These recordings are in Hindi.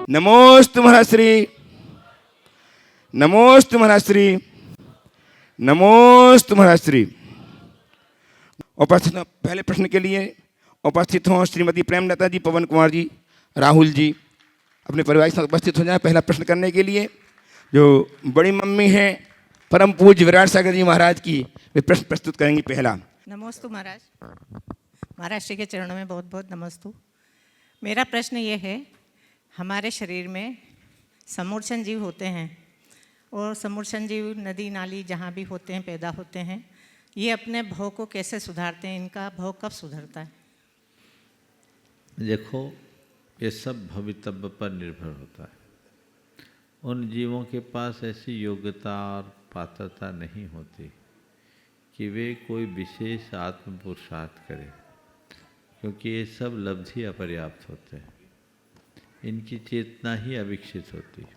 नमोस्तु महाराजश्री, नमोस्तु महाराजश्री, नमोस्तु महाराजश्री। उपस्थित पहले प्रश्न के लिए उपस्थित हों श्रीमती प्रेमलता जी, पवन कुमार जी, राहुल जी अपने परिवार के साथ उपस्थित हो जाए पहला प्रश्न करने के लिए। जो बड़ी मम्मी हैं परम पूज्य विराट सागर जी महाराज की, वे प्रश्न प्रस्तुत करेंगी पहला। नमोस्तु महाराज, महाराज श्री के चरणों में बहुत बहुत नमस्तु। मेरा प्रश्न ये है, हमारे शरीर में समूर्छन जीव होते हैं और समूर्छन जीव नदी नाली जहाँ भी होते हैं पैदा होते हैं, ये अपने भव को कैसे सुधारते हैं? इनका भव कब सुधरता है? देखो, ये सब भवितव्य पर निर्भर होता है। उन जीवों के पास ऐसी योग्यता और पात्रता नहीं होती कि वे कोई विशेष आत्म पुरुषार्थ करें, क्योंकि ये सब लब्धि अपर्याप्त होते हैं, इनकी चेतना ही अविकसित होती है।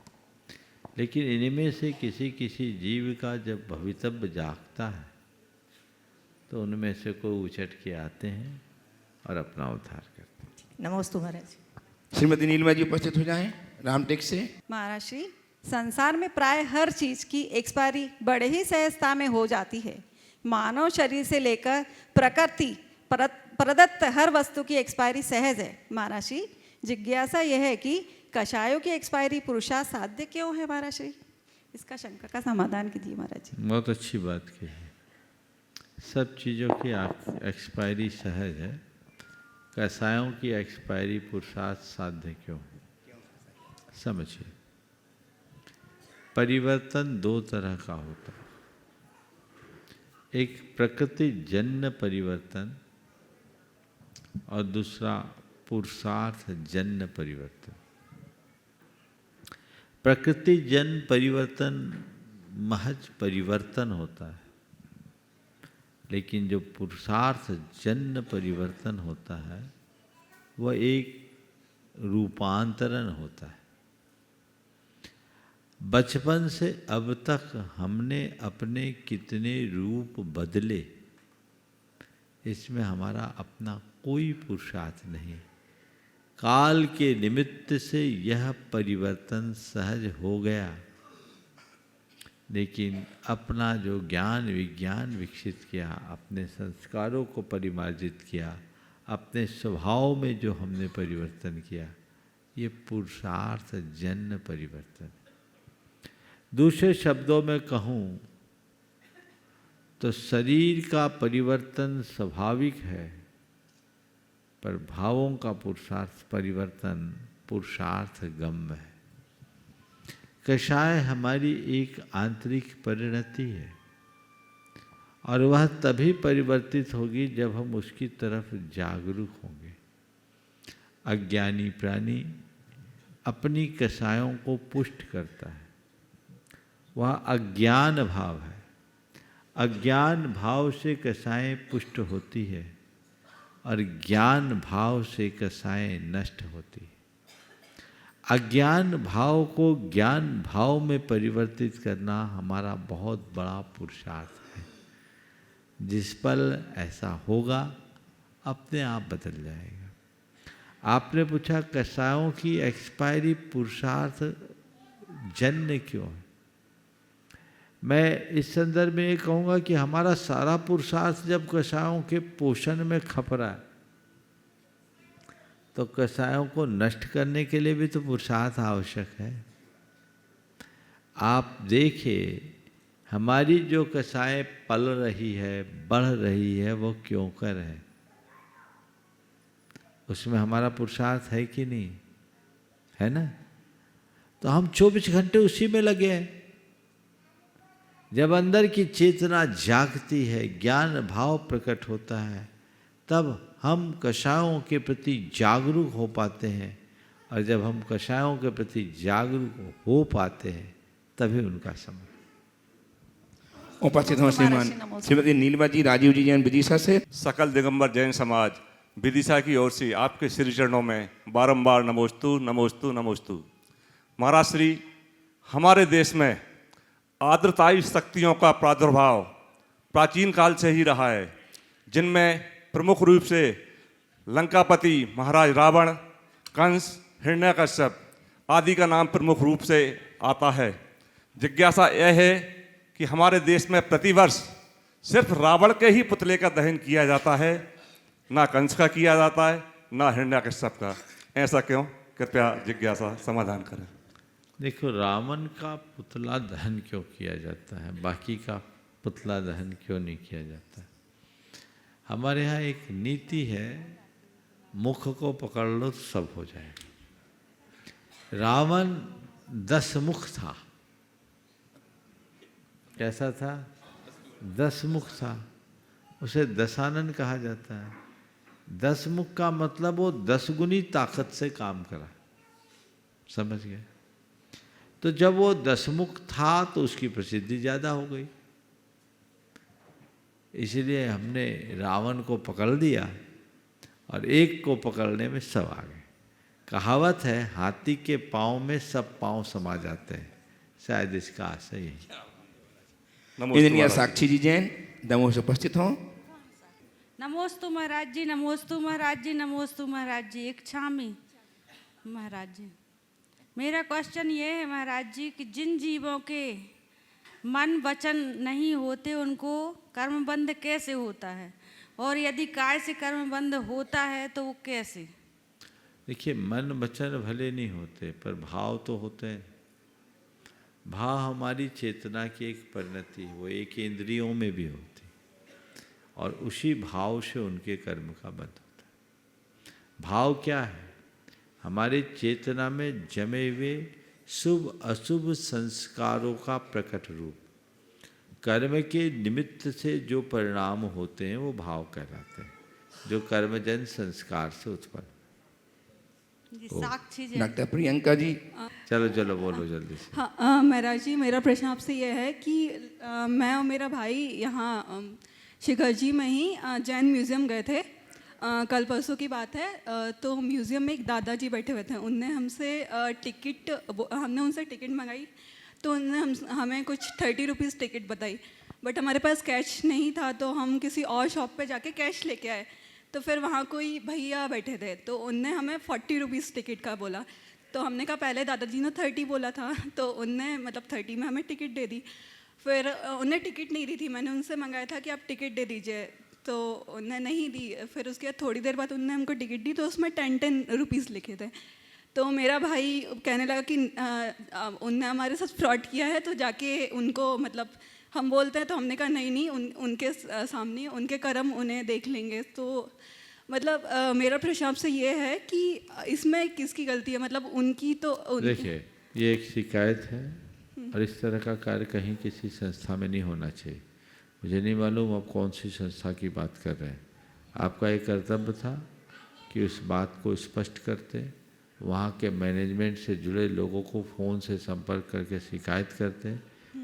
लेकिन इनमें से किसी किसी जीव का जब भवितव्य जागता है तो उनमें से कोई उछट के आते हैं और अपना उद्धार करते हैं। नमोस्तु महाराज। श्रीमती नीलिमा जी उपस्थित हो जाएं रामटेक से। महाराज श्री, संसार में प्राय हर चीज की एक्सपायरी बड़े ही सहजता में हो जाती है। मानव शरीर से लेकर प्रकृति प्रदत्त हर वस्तु की एक्सपायरी सहज है। महाराज श्री, जिज्ञासा यह है कि कषायों की एक्सपायरी पुरुषार्थ साध्य क्यों है? महाराज श्री, इसका शंका का समाधान कीजिए महाराज जी। बहुत अच्छी बात की है। सब चीज़ों की एक्सपायरी सहज है, कषायों की एक्सपायरी पुरुषार्थ साध्य क्यों? समझिए, परिवर्तन दो तरह का होता है। एक प्रकृति जन्य परिवर्तन और दूसरा पुरुषार्थ जन्य परिवर्तन। प्रकृति जन्य परिवर्तन महज परिवर्तन होता है, लेकिन जो पुरुषार्थ जन्य परिवर्तन होता है वह एक रूपांतरण होता है। बचपन से अब तक हमने अपने कितने रूप बदले, इसमें हमारा अपना कोई पुरुषार्थ नहीं। काल के निमित्त से यह परिवर्तन सहज हो गया, लेकिन अपना जो ज्ञान विज्ञान विकसित किया, अपने संस्कारों को परिमार्जित किया, अपने स्वभाव में जो हमने परिवर्तन किया, ये पुरुषार्थ जन्य परिवर्तन। दूसरे शब्दों में कहूँ तो शरीर का परिवर्तन स्वाभाविक है, पर भावों का पुरुषार्थ परिवर्तन पुरुषार्थ गम्य है। कषाय हमारी एक आंतरिक परिणति है और वह तभी परिवर्तित होगी जब हम उसकी तरफ जागरूक होंगे। अज्ञानी प्राणी अपनी कषायों को पुष्ट करता है, वह अज्ञान भाव है। अज्ञान भाव से कषायें पुष्ट होती है और ज्ञान भाव से कषायें नष्ट होती है। अज्ञान भाव को ज्ञान भाव में परिवर्तित करना हमारा बहुत बड़ा पुरुषार्थ है। जिस पल ऐसा होगा अपने आप बदल जाएगा। आपने पूछा कषायों की एक्सपायरी पुरुषार्थ जन्य क्यों है? मैं इस संदर्भ में ये कहूँगा कि हमारा सारा पुरुषार्थ जब कषायों के पोषण में खप रहा है, तो कषायों को नष्ट करने के लिए भी तो पुरुषार्थ आवश्यक है। आप देखिए, हमारी जो कषायें पल रही है, बढ़ रही है, वो क्यों कर है? उसमें हमारा पुरुषार्थ है कि नहीं? है ना? तो हम 24 घंटे उसी में लगे हैं। जब अंदर की चेतना जागती है, ज्ञान भाव प्रकट होता है, तब हम कषायों के प्रति जागरूक हो पाते हैं। और जब हम कषायों के प्रति जागरूक हो पाते हैं, तभी उनका समय। उपस्थित हों श्रीमान श्रीमती नीलिमा जी, राजीव जी जैन विदिशा से। सकल दिगंबर जैन समाज विदिशा की ओर से आपके श्री चरणों में बारंबार नमोस्तु नमोस्तु नमोस्तु। महाराज श्री, हमारे देश में आर्द्रताई शक्तियों का प्रादुर्भाव प्राचीन काल से ही रहा है, जिनमें प्रमुख रूप से लंकापति महाराज रावण, कंस, हिरण्यकश्यप आदि का नाम प्रमुख रूप से आता है। जिज्ञासा यह है कि हमारे देश में प्रतिवर्ष सिर्फ रावण के ही पुतले का दहन किया जाता है, ना कंस का किया जाता है, ना हिरण्यकश्यप का। ऐसा क्यों? कृपया जिज्ञासा समाधान करें। देखो, रावण का पुतला दहन क्यों किया जाता है, बाकी का पुतला दहन क्यों नहीं किया जाता? हमारे यहाँ एक नीति है, मुख को पकड़ लो तो सब हो जाएगा। रावण 10 मुख था। कैसा था? 10 मुख था। उसे दशानन कहा जाता है। 10 मुख का मतलब वो 10 गुनी ताकत से काम करा। समझ गए? तो जब वो 10 मुख था तो उसकी प्रसिद्धि ज़्यादा हो गई, इसलिए हमने रावण को पकड़ लिया और एक को पकड़ने में सब आ गए। कहावत है, हाथी के पाँव में सब पाँव समा जाते हैं। शायद इसका आशय यही। इंजीनियर साक्षी जी जैन दमोह से उपस्थित हों। नमोस्तु महाराज जी, नमोस्तु महाराज जी, नमोस्तु महाराज जी। एक छामी महाराज जी, मेरा क्वेश्चन ये है महाराज जी कि जिन जीवों के मन वचन नहीं होते उनको कर्मबंध कैसे होता है, और यदि काय से कर्मबंध होता है तो वो कैसे? देखिए, मन वचन भले नहीं होते पर भाव तो होते हैं। भाव हमारी चेतना की एक परिणति है, वो एक इंद्रियों में भी होती, और उसी भाव से उनके कर्म का बंध होता है। भाव क्या है? हमारे चेतना में जमे हुए शुभ अशुभ संस्कारों का प्रकट रूप। कर्म के निमित्त से जो परिणाम होते हैं वो भाव कहलाते हैं, जो कर्मजन संस्कार से उत्पन्न। साक्षी जी, डॉक्टर प्रियंका जी। चलो चलो बोलो जल्दी से। हाँ महाराज जी, मेरा प्रश्न आपसे यह है कि मैं और मेरा भाई यहाँ शिखर जी में ही जैन म्यूज़ियम गए थे। कल परसों की बात है। तो म्यूज़ियम में एक दादाजी बैठे हुए थे। उनने हमसे हमने उनसे टिकट मंगाई, तो उनने हमें कुछ 30 रुपीज़ टिकट बताई, बट हमारे पास कैश नहीं था, तो हम किसी और शॉप पे जाके कैश लेके आए। तो फिर वहाँ कोई भैया बैठे थे, तो उनने हमें 40 रुपीज़ टिकट का बोला। तो हमने कहा, पहले दादाजी ने 30 बोला था, तो उनने मतलब 30 में हमें टिकट दे दी। फिर उन्हें टिकट नहीं दी थी, मैंने उनसे मंगाया था कि आप टिकट दे दीजिए, तो उन्हें नहीं दी। फिर उसके बाद थोड़ी देर बाद उन्होंने हमको टिकट दी, तो उसमें 10 रुपीज़ लिखे थे। तो मेरा भाई कहने लगा कि उनने हमारे साथ फ्रॉड किया है, तो जाके उनको मतलब हम बोलते हैं, तो हमने कहा नहीं उनके सामने उनके कर्म उन्हें देख लेंगे। तो मतलब मेरा प्रश्न आपसे ये है कि इसमें किसकी गलती है? मतलब उनकी तो देखिए, ये एक शिकायत है और इस तरह का कार्य कहीं किसी संस्था में नहीं होना चाहिए। मुझे नहीं मालूम आप कौन सी संस्था की बात कर रहे हैं। आपका एक कर्तव्य था कि उस बात को स्पष्ट करते, वहाँ के मैनेजमेंट से जुड़े लोगों को फ़ोन से संपर्क करके शिकायत करते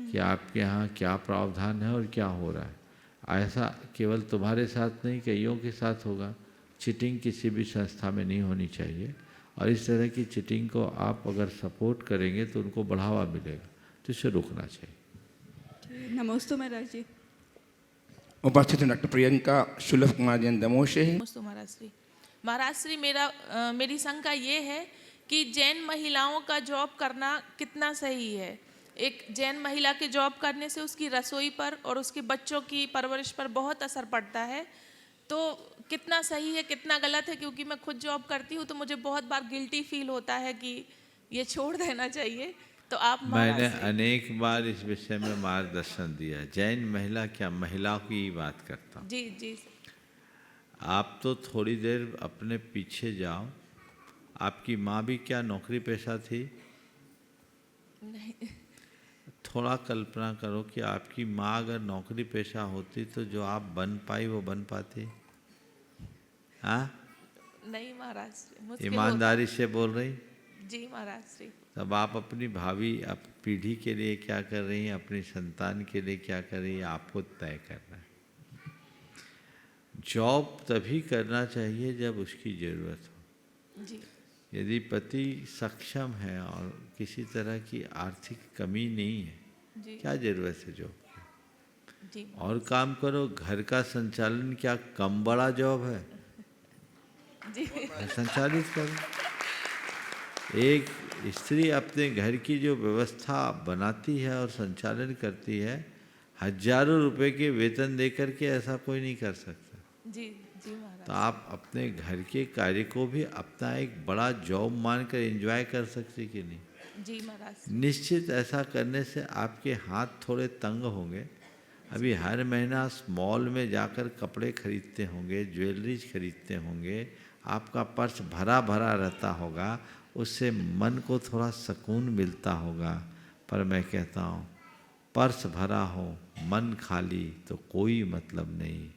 कि आपके यहाँ क्या प्रावधान है और क्या हो रहा है। ऐसा केवल तुम्हारे साथ नहीं, कईयों के साथ होगा। चीटिंग किसी भी संस्था में नहीं होनी चाहिए, और इस तरह की चीटिंग को आप अगर सपोर्ट करेंगे तो उनको बढ़ावा मिलेगा, तो इसे रोकना चाहिए। नमस्ते महाराज जी। उपस्थित डॉक्टर प्रियंका सुलभ कुमार जैन दमोह से ही। नमस्ते महाराज श्री मेरी शंका ये है कि जैन महिलाओं का जॉब करना कितना सही है? एक जैन महिला के जॉब करने से उसकी रसोई पर और उसके बच्चों की परवरिश पर बहुत असर पड़ता है, तो कितना सही है कितना गलत है? क्योंकि मैं खुद जॉब करती हूँ, तो मुझे बहुत बार गिल्टी फील होता है कि ये छोड़ देना चाहिए। तो आप मैंने अनेक बार इस विषय में मार्गदर्शन दिया। जैन महिला क्या, महिलाओं की ही बात करता हूँ। जी जी। आप तो थोड़ी देर अपने पीछे जाओ। आपकी माँ भी क्या नौकरी पेशा थी? नहीं। थोड़ा कल्पना करो कि आपकी माँ अगर नौकरी पेशा होती तो जो आप बन पाई वो बन पाती? हाँ नहीं महाराज, ईमानदारी से बोल रही? जी महाराज श्री। तब आप अपनी भावी पीढ़ी के लिए क्या कर रही हैं, अपनी संतान के लिए क्या कर रही है, आपको तय करना है। जॉब तभी करना चाहिए जब उसकी ज़रूरत हो। जी। यदि पति सक्षम है और किसी तरह की आर्थिक कमी नहीं है, क्या ज़रूरत है जॉब की? और काम करो। घर का संचालन क्या कम बड़ा जॉब है? जी। संचालित करो। एक स्त्री अपने घर की जो व्यवस्था बनाती है और संचालन करती है, हजारों रुपए के वेतन देकर के ऐसा कोई नहीं कर सकता। जी जी महाराज। तो आप अपने घर के कार्य को भी अपना एक बड़ा जॉब मानकर एंजॉय कर सकते कि नहीं? जी महाराज। निश्चित ऐसा करने से आपके हाथ थोड़े तंग होंगे। अभी हर महीना मॉल में जाकर कपड़े खरीदते होंगे, ज्वेलरीज खरीदते होंगे, आपका पर्स भरा भरा रहता होगा, उससे मन को थोड़ा सुकून मिलता होगा। पर मैं कहता हूँ, पर्स भरा हो मन खाली तो कोई मतलब नहीं,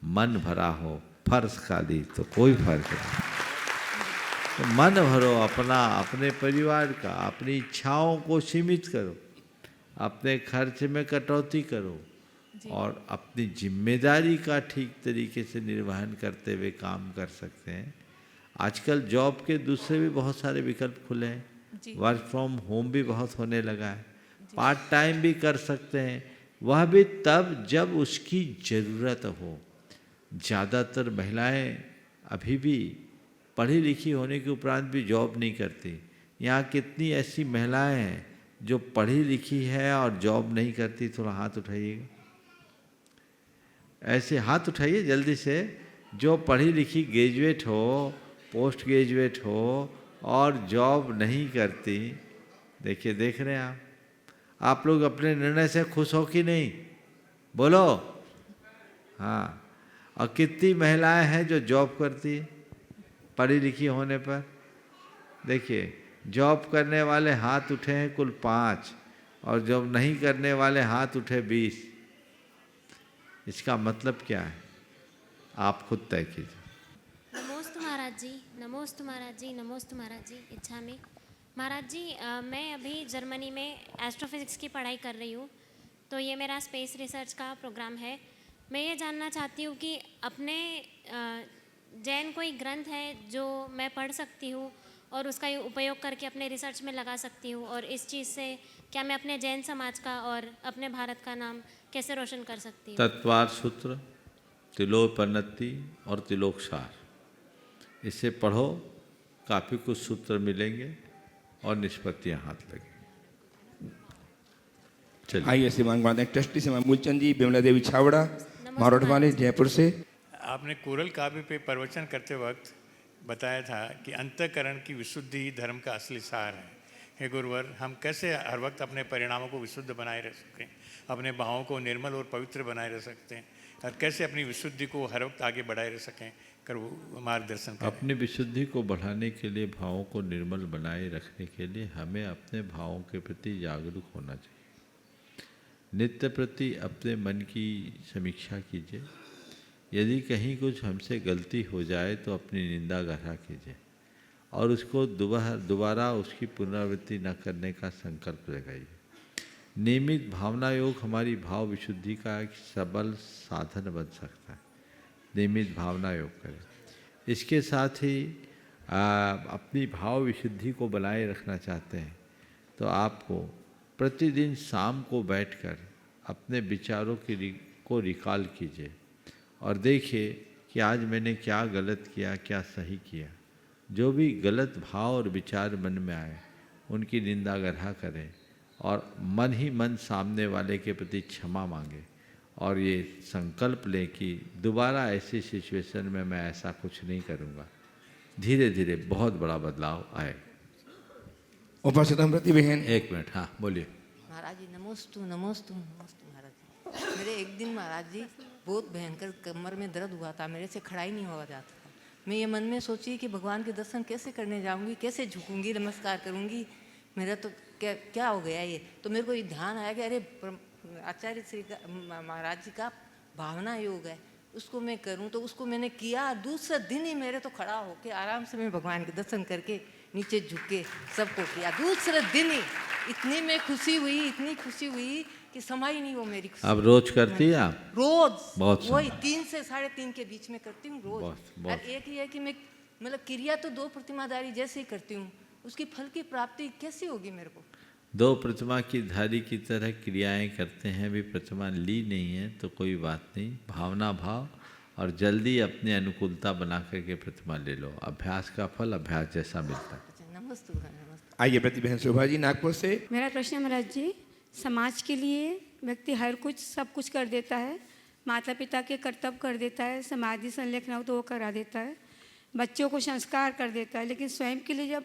मन भरा हो फर्श खाली तो कोई फर्क नहीं। तो मन भरो अपना, अपने परिवार का, अपनी इच्छाओं को सीमित करो, अपने खर्च में कटौती करो और अपनी जिम्मेदारी का ठीक तरीके से निर्वहन करते हुए काम कर सकते हैं। आजकल जॉब के दूसरे भी बहुत सारे विकल्प खुले हैं, वर्क फ्रॉम होम भी बहुत होने लगा है, पार्ट टाइम भी कर सकते हैं, वह भी तब जब उसकी ज़रूरत हो। ज़्यादातर महिलाएं अभी भी पढ़ी लिखी होने के उपरांत भी जॉब नहीं करती। यहाँ कितनी ऐसी महिलाएं हैं जो पढ़ी लिखी है और जॉब नहीं करती? थोड़ा हाथ उठाइएगा, ऐसे हाथ उठाइए जल्दी से। जो पढ़ी लिखी ग्रेजुएट हो, पोस्ट ग्रेजुएट हो और जॉब नहीं करती, देखिए देख रहे हैं आप लोग अपने निर्णय से खुश हो कि नहीं? बोलो। हाँ, और कितनी महिलाएं हैं जो जॉब करती है पढ़ी लिखी होने पर? देखिए, जॉब करने वाले हाथ उठे हैं कुल 5 और जॉब नहीं करने वाले हाथ उठे 20। इसका मतलब क्या है? आप खुद तय कीजिए। नमोस्तु महाराज जी, नमोस्तु महाराज जी, नमोस्तु महाराज जी। इच्छा में महाराज जी, मैं अभी जर्मनी में एस्ट्रोफिजिक्स की पढ़ाई कर रही हूँ। तो ये मेरा स्पेस रिसर्च का प्रोग्राम है। मैं ये जानना चाहती हूँ कि अपने जैन कोई ग्रंथ है जो मैं पढ़ सकती हूँ और उसका उपयोग करके अपने रिसर्च में लगा सकती हूँ, और इस चीज़ से क्या मैं अपने जैन समाज का और अपने भारत का नाम कैसे रोशन कर सकती हूँ? तत्वार सूत्र, तिलोपनति और तिलोकसार, इसे पढ़ो, काफ़ी कुछ सूत्र मिलेंगे और निष्पत्तियाँ हाथ लगेंगी। चलिए आइए श्रीमान गणनायक ट्रस्टी श्रीमान मूलचंद जी, बिमला देवी छावड़ा, मारोट वाले, जयपुर से। आपने कोरल काव्य पे प्रवचन करते वक्त बताया था कि अंतःकरण की विशुद्धि ही धर्म का असली सार है। हे गुरुवर, हम कैसे हर वक्त अपने परिणामों को विशुद्ध बनाए रह सकते हैं, अपने भावों को निर्मल और पवित्र बनाए रह सकते हैं, और कैसे अपनी विशुद्धि को हर वक्त आगे बढ़ाए रह सकें, कर वो मार्गदर्शन करें। अपनी विशुद्धि को बढ़ाने के लिए, भावों को निर्मल बनाए रखने के लिए हमें अपने भावों के प्रति जागरूक होना चाहिए। नित्य प्रति अपने मन की समीक्षा कीजिए। यदि कहीं कुछ हमसे गलती हो जाए तो अपनी निंदा गहरा कीजिए और उसको दोबारा उसकी पुनरावृत्ति न करने का संकल्प लगाइए। नियमित भावना योग हमारी भाव विशुद्धि का एक सबल साधन बन सकता है। नियमित भावना योग करें। इसके साथ ही अपनी भाव विशुद्धि को बनाए रखना चाहते हैं तो आपको प्रतिदिन शाम को बैठकर अपने विचारों को रिकॉल कीजिए और देखिए कि आज मैंने क्या गलत किया, क्या सही किया। जो भी गलत भाव और विचार मन में आए उनकी निंदा गढ़ा करें और मन ही मन सामने वाले के प्रति क्षमा मांगे और ये संकल्प लें कि दोबारा ऐसी सिचुएशन में मैं ऐसा कुछ नहीं करूँगा। धीरे धीरे बहुत बड़ा बदलाव आएगा। उपस्थित अमृति बहन, 1 मिनट। हाँ बोलिए। महाराज जी नमोस्तु नमोस्तु नमोस्तु महाराज जी। मेरे एक दिन महाराज जी बहुत भयंकर कमर में दर्द हुआ था, मेरे से खड़ा ही नहीं हुआ जाता था। मैं ये मन में सोची कि भगवान के दर्शन कैसे करने जाऊंगी, कैसे झुकूंगी, नमस्कार करूंगी, मेरा तो क्या हो गया ये। तो मेरे को ये ध्यान आया कि अरे आचार्य श्री महाराज जी का भावना योग है, उसको मैं करूं। तो उसको मैंने किया। दूसरे दिन ही मेरे तो खड़ा होके आराम से मैं भगवान के दर्शन करके नीचे झुक के सबको किया। दूसरे दिन ही इतनी मैं खुशी हुई, इतनी खुशी हुई कि समा ही नहीं वो मेरी खुशी। आप रोज करती है? आप रोज बहुत वही 3 से 3:30 के बीच में करती हूँ रोज। बहुत। और एक ही है कि मैं मतलब क्रिया तो 2 प्रतिमाधारी जैसे ही करती हूँ, उसकी फल की प्राप्ति कैसी होगी मेरे को? 2 प्रतिमा की धारी की तरह क्रियाएं करते हैं, भी प्रतिमा ली नहीं है तो कोई बात नहीं। भावना भाव और जल्दी अपनी अनुकूलता बना करके प्रतिमा ले लो। अभ्यास का फल अभ्यास जैसा मिलता है। नमस्ते नमस्ते। आइए प्रति बहन शोभा जी नागपुर से। मेरा प्रश्न है महाराज जी, समाज के लिए व्यक्ति हर कुछ सब कुछ कर देता है, माता पिता के कर्तव्य कर देता है, समाधि संलेखन हो तो वो करा देता है, बच्चों को संस्कार कर देता है, लेकिन स्वयं के लिए जब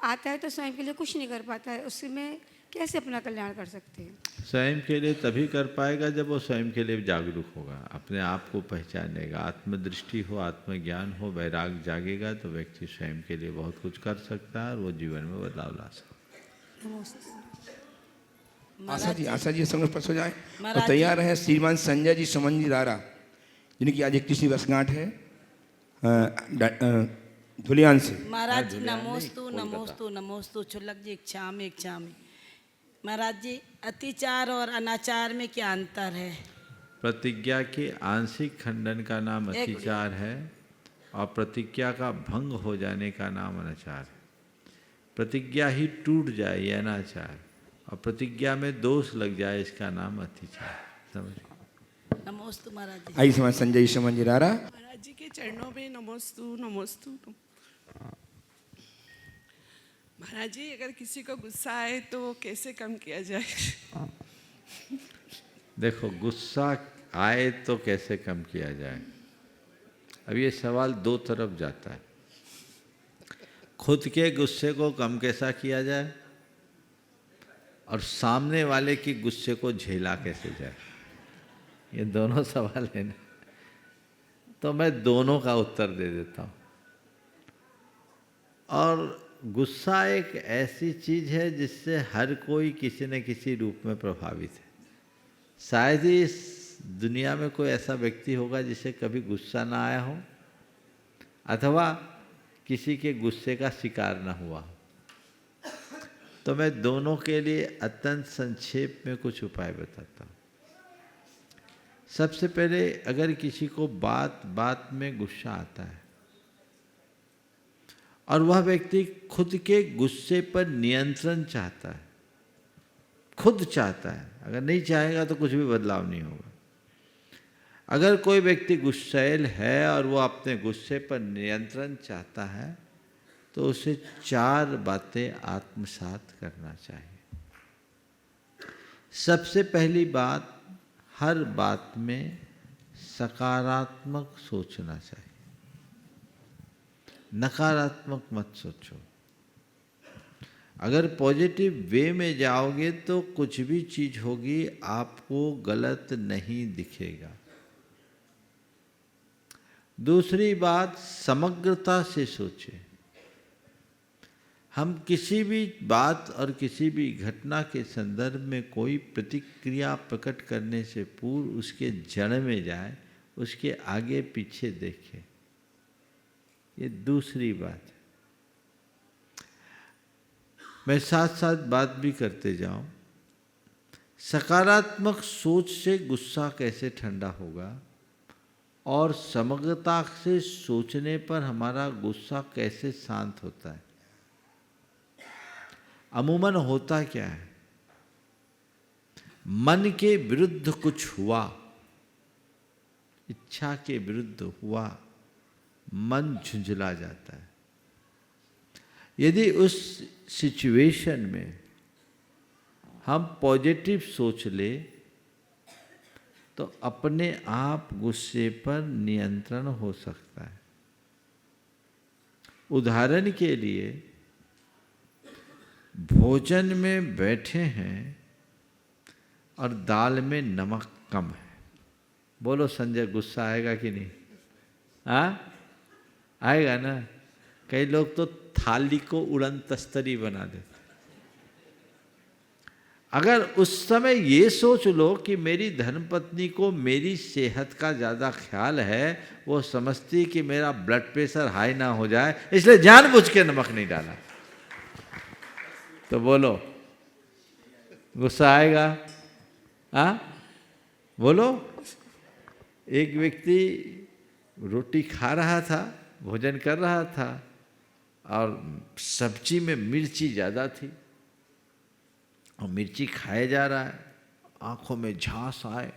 आता है तो स्वयं के लिए कुछ नहीं कर पाता है। उसमें कैसे अपना कल्याण कर सकते हैं? स्वयं के लिए तभी कर पाएगा जब वो स्वयं के लिए जागरूक होगा, अपने आप को पहचानेगा, आत्मदृष्टि हो, आत्मज्ञान हो, वैराग जागेगा तो व्यक्ति स्वयं के लिए बहुत कुछ कर सकता है और वो जीवन में बदलाव ला सकता है। आशा जी संग स्पर्श हो जाए और तैयार है श्रीमान संजय जी सुमन जी दारा, जिनकी आज 21वीं वर्षगांठ है धुलियान से। महाराज जी नमोस्तु नमोस्तु नमोस्तु। छुल्लक जी इच्छामि। महाराज जी अतिचार और अनाचार में क्या अंतर है? प्रतिज्ञा के आंशिक खंडन का नाम अतिचार है और प्रतिज्ञा का भंग हो जाने का नाम अनाचार है। प्रतिज्ञा ही टूट जाए ये अनाचार, और प्रतिज्ञा में दोष लग जाए इसका नाम अतिचार। समझ? नमोस्तु महाराज जी। आई समाज संजय सुमन जी दारा। महाराज जी के चरणों में नमोस्तु नमोस्तु। महाराज जी अगर किसी को गुस्सा आए तो कैसे कम किया जाए? देखो, गुस्सा आए तो कैसे कम किया जाए, अब ये सवाल दो तरफ जाता है। खुद के गुस्से को कम कैसा किया जाए और सामने वाले की गुस्से को झेला कैसे जाए, ये दोनों सवाल है ना। तो मैं दोनों का उत्तर दे देता हूँ। और गुस्सा एक ऐसी चीज़ है जिससे हर कोई किसी न किसी रूप में प्रभावित है। शायद ही इस दुनिया में कोई ऐसा व्यक्ति होगा जिसे कभी गुस्सा ना आया हो अथवा किसी के गुस्से का शिकार ना हुआ हो। तो मैं दोनों के लिए अत्यंत संक्षेप में कुछ उपाय बताता हूँ। सबसे पहले, अगर किसी को बात बात में गुस्सा आता है और वह व्यक्ति खुद के गुस्से पर नियंत्रण चाहता है, खुद चाहता है, अगर नहीं चाहेगा तो कुछ भी बदलाव नहीं होगा। अगर कोई व्यक्ति गुस्सैल है और वो अपने गुस्से पर नियंत्रण चाहता है तो उसे 4 बातें आत्मसात करना चाहिए। सबसे पहली बात, हर बात में सकारात्मक सोचना चाहिए, नकारात्मक मत सोचो। अगर पॉजिटिव वे में जाओगे तो कुछ भी चीज होगी आपको गलत नहीं दिखेगा। दूसरी बात, समग्रता से सोचें। हम किसी भी बात और किसी भी घटना के संदर्भ में कोई प्रतिक्रिया प्रकट करने से पूर्व उसके जड़ में जाए, उसके आगे पीछे देखें। ये दूसरी बात है। मैं साथ साथ बात भी करते जाऊं। सकारात्मक सोच से गुस्सा कैसे ठंडा होगा और समग्रता से सोचने पर हमारा गुस्सा कैसे शांत होता है। अमूमन होता क्या है, मन के विरुद्ध कुछ हुआ, इच्छा के विरुद्ध हुआ, मन झुंझला जाता है। यदि उस सिचुएशन में हम पॉजिटिव सोच ले तो अपने आप गुस्से पर नियंत्रण हो सकता है। उदाहरण के लिए, भोजन में बैठे हैं और दाल में नमक कम है। बोलो संजय, गुस्सा आएगा कि नहीं? आएगा ना। कई लोग तो थाली को उड़न तस्तरी बना देते। अगर उस समय ये सोच लो कि मेरी धर्मपत्नी को मेरी सेहत का ज़्यादा ख्याल है, वो समझती कि मेरा ब्लड प्रेशर हाई ना हो जाए, इसलिए जानबूझ के नमक नहीं डाला, तो बोलो गुस्सा आएगा? बोलो। एक व्यक्ति रोटी खा रहा था, भोजन कर रहा था और सब्जी में मिर्ची ज़्यादा थी और मिर्ची खाए जा रहा है, आंखों में झांस आए।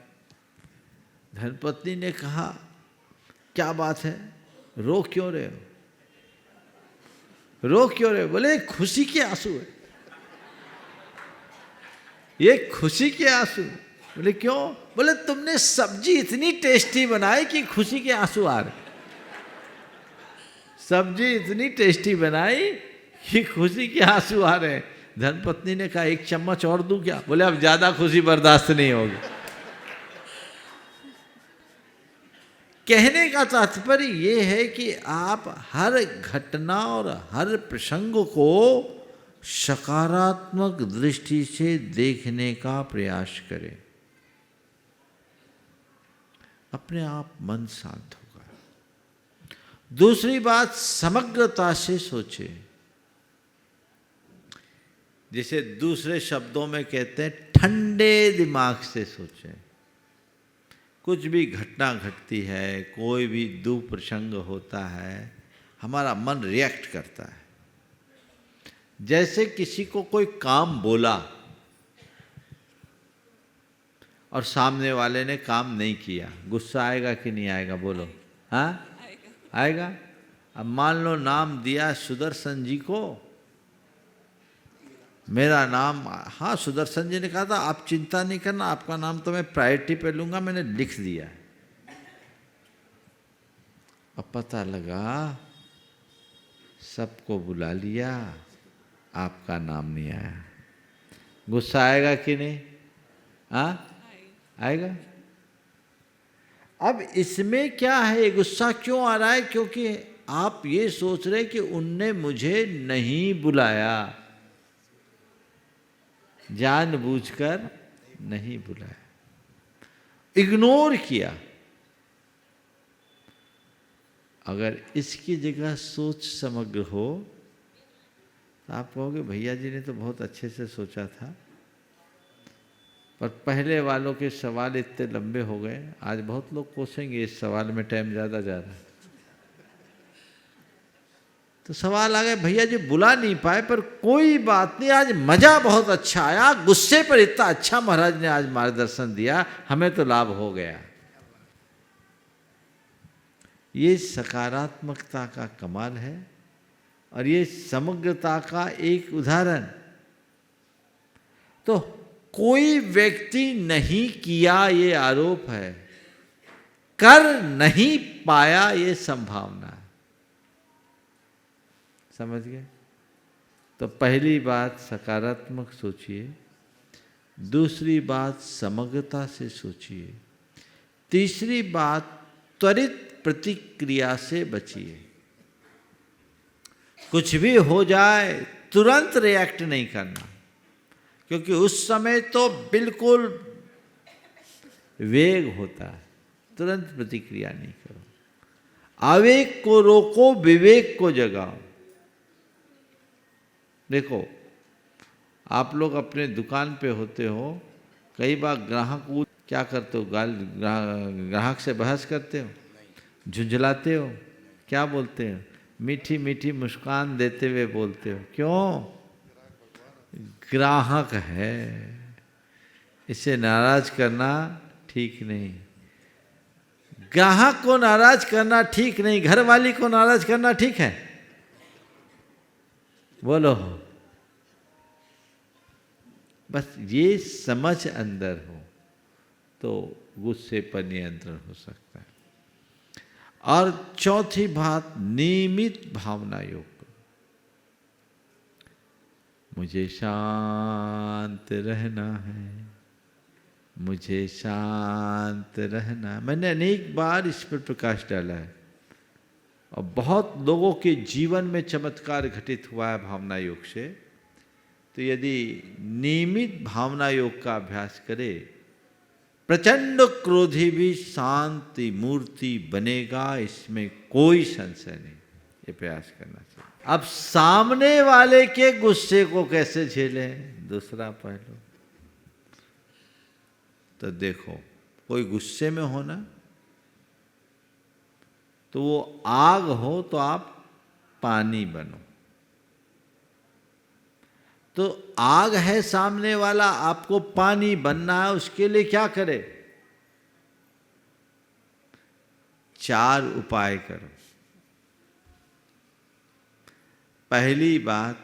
धर्मपत्नी ने कहा, क्या बात है, रो क्यों रहे हो? रो क्यों रहे हो? बोले खुशी के आंसू है। ये खुशी के आंसू। बोले क्यों? बोले तुमने सब्जी इतनी टेस्टी बनाई कि खुशी के आंसू आ रहे। सब्जी इतनी टेस्टी बनाई कि खुशी के आंसू आ रहे। धर्मपत्नी ने कहा एक चम्मच और दूं क्या? बोले अब ज्यादा खुशी बर्दाश्त नहीं होगी। कहने का तात्पर्य ये है कि आप हर घटना और हर प्रसंग को सकारात्मक दृष्टि से देखने का प्रयास करें, अपने आप मन शांत होगा। दूसरी बात, समग्रता से सोचे। जिसे दूसरे शब्दों में कहते हैं ठंडे दिमाग से सोचें। कुछ भी घटना घटती है, कोई भी दुप्रसंग होता है, हमारा मन रिएक्ट करता है। जैसे किसी को कोई काम बोला और सामने वाले ने काम नहीं किया, गुस्सा आएगा कि नहीं आएगा? बोलो। हाँ, आएगा। अब मान लो नाम दिया सुदर्शन जी को, मेरा नाम, हाँ सुदर्शन जी ने कहा था आप चिंता नहीं करना, आपका नाम तो मैं प्रायोरिटी पे लूंगा, मैंने लिख दिया। अब पता लगा सबको बुला लिया, आपका नाम नहीं आया, गुस्सा आएगा कि नहीं? आएगा। अब इसमें क्या है, गुस्सा क्यों आ रहा है? क्योंकि आप ये सोच रहे कि उनने मुझे नहीं बुलाया, जानबूझकर नहीं बुलाया, इग्नोर किया। अगर इसकी जगह सोच समग्र हो तो आप कहोगे भैया जी ने तो बहुत अच्छे से सोचा था, पर पहले वालों के सवाल इतने लंबे हो गए, आज बहुत लोग कोसेंगे इस सवाल में टाइम ज़्यादा जा रहा है। तो सवाल आ गए भैया जी बुला नहीं पाए, पर कोई बात नहीं, आज मजा बहुत अच्छा आया, गुस्से पर इतना अच्छा महाराज ने आज मार्गदर्शन दिया, हमें तो लाभ हो गया। ये सकारात्मकता का कमाल है और ये समग्रता का एक उदाहरण। तो कोई व्यक्ति नहीं किया ये आरोप है, कर नहीं पाया ये संभावना है। समझ गए? तो पहली बात सकारात्मक सोचिए, दूसरी बात समग्रता से सोचिए, तीसरी बात त्वरित प्रतिक्रिया से बचिए। कुछ भी हो जाए तुरंत रिएक्ट नहीं करना, क्योंकि उस समय तो बिल्कुल वेग होता है, तुरंत प्रतिक्रिया नहीं करो। आवेग को रोको, विवेक को जगाओ। देखो आप लोग अपने दुकान पे होते हो, कई बार ग्राहक को क्या करते हो, ग्राहक से बहस करते हो, झुंझलाते हो, क्या बोलते हो, मीठी मीठी मुस्कान देते हुए बोलते हो। क्यों? ग्राहक है, इसे नाराज करना ठीक नहीं। ग्राहक को नाराज करना ठीक नहीं, घरवाली को नाराज करना ठीक है? बोलो। बस ये समझ अंदर हो तो गुस्से पर नियंत्रण हो सकता है। और चौथी बात, नियमित भावना योग। मुझे शांत रहना है, मुझे शांत रहना। मैंने अनेक बार इस पर प्रकाश डाला है और बहुत लोगों के जीवन में चमत्कार घटित हुआ है भावना योग से। तो यदि नियमित भावना योग का अभ्यास करे, प्रचंड क्रोधी भी शांति मूर्ति बनेगा, इसमें कोई संशय नहीं। ये प्रयास करना चाहिए। अब सामने वाले के गुस्से को कैसे झेलें, दूसरा पहलू। तो देखो, कोई गुस्से में हो ना, तो वो आग हो तो आप पानी बनो। तो आग है सामने वाला, आपको पानी बनना है, उसके लिए क्या करे? 4 उपाय करो। पहली बात,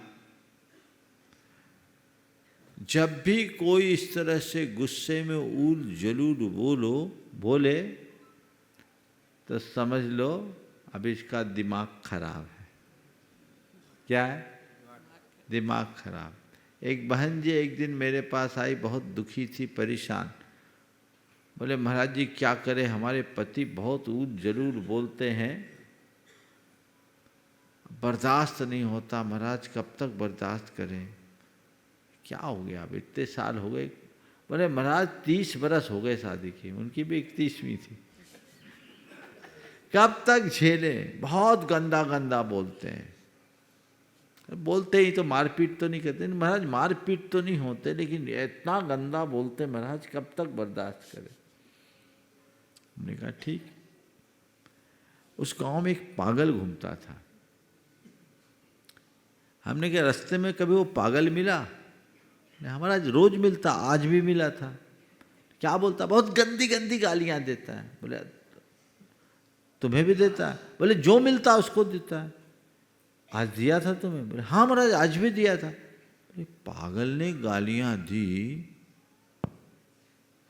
जब भी कोई इस तरह से गुस्से में ऊल जलूल बोले तो समझ लो अब इसका दिमाग खराब है। क्या है? दिमाग खराब। एक बहन जी एक दिन मेरे पास आई, बहुत दुखी थी, परेशान। बोले महाराज जी क्या करें, हमारे पति बहुत ऊल जलूल बोलते हैं, बर्दाश्त नहीं होता महाराज, कब तक बर्दाश्त करें? क्या हो गया, अब इतने साल हो गए? बोले महाराज 30 बरस हो गए शादी की, उनकी भी 31वीं थी, कब तक झेले, बहुत गंदा गंदा बोलते हैं। बोलते ही तो मारपीट तो नहीं करते? महाराज मारपीट तो नहीं होते, लेकिन इतना गंदा बोलते महाराज, कब तक बर्दाश्त करें? हमने कहा ठीक। उस गांव में एक पागल घूमता था। हमने कहा रास्ते में कभी वो पागल मिला? हमारा रोज मिलता, आज भी मिला था। क्या बोलता? बहुत गंदी गंदी गालियां देता है। बोले तुम्हें भी देता है? बोले जो मिलता उसको देता है। आज दिया था तुम्हें? बोले हाँ महाराज आज भी दिया था। बोले पागल ने गालियां दी